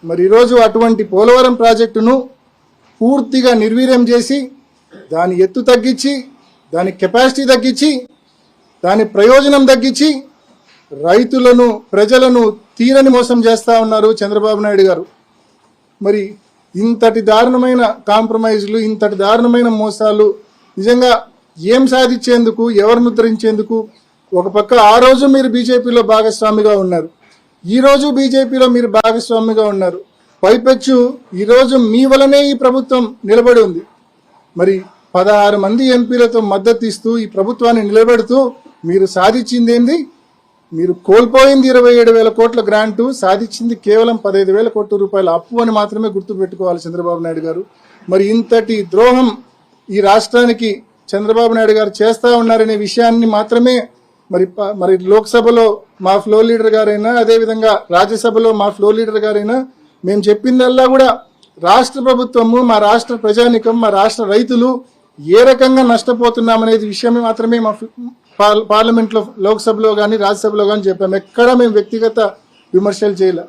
మరి ఈరోజు అటువంటి పోలవరం ప్రాజెక్టును పూర్తిగా నిర్వీర్యం చేసి దాని ఎత్తు తగ్గించి దాని కెపాసిటీ తగ్గించి దాని ప్రయోజనం తగ్గించి రైతులను ప్రజలను తీరని మోసం చేస్తూ ఉన్నారు చంద్రబాబు నాయుడు గారు. మరి ఇంతటి దారుణమైన కాంప్రమైజ్లు, ఇంతటి దారుణమైన మోసాలు నిజంగా ఏం సాధించేందుకు, ఎవరిని ఉద్ధరించేందుకు? ఒక పక్క ఆ రోజు మీరు బీజేపీలో భాగస్వామిగా ఉన్నారు, ఈ రోజు బీజేపీలో మీరు భాగస్వామిగా ఉన్నారు. పైపెచ్చు ఈరోజు మీ వలనే ఈ ప్రభుత్వం నిలబడి ఉంది. మరి 16 మంది ఎంపీలతో మద్దతు ఇస్తూ ఈ ప్రభుత్వాన్ని నిలబెడుతూ మీరు సాధించింది ఏంది? మీరు కోల్పోయింది 27,000 కోట్ల గ్రాంటు, సాధించింది కేవలం 15,000 కోట్ల రూపాయల అప్పు అని మాత్రమే గుర్తుపెట్టుకోవాలి చంద్రబాబు నాయుడు గారు. మరి ఇంతటి ద్రోహం ఈ రాష్ట్రానికి చంద్రబాబు నాయుడు గారు చేస్తూ ఉన్నారనే విషయాన్ని మాత్రమే మరి లోక్సభలో మా ఫ్లోర్ లీడర్ గారైనా, అదేవిధంగా రాజ్యసభలో మా ఫ్లోర్ లీడర్ గారైనా మేము చెప్పిందల్లా కూడా రాష్ట్ర ప్రభుత్వము, మా రాష్ట్ర ప్రజానికం, మా రాష్ట్ర రైతులు ఏ రకంగా నష్టపోతున్నామనేది విషయమే మాత్రమే మా పార్లమెంట్లో, లోక్సభలో కానీ రాజ్యసభలో కానీ చెప్పాము. ఎక్కడా మేము వ్యక్తిగత విమర్శలు చేయలే.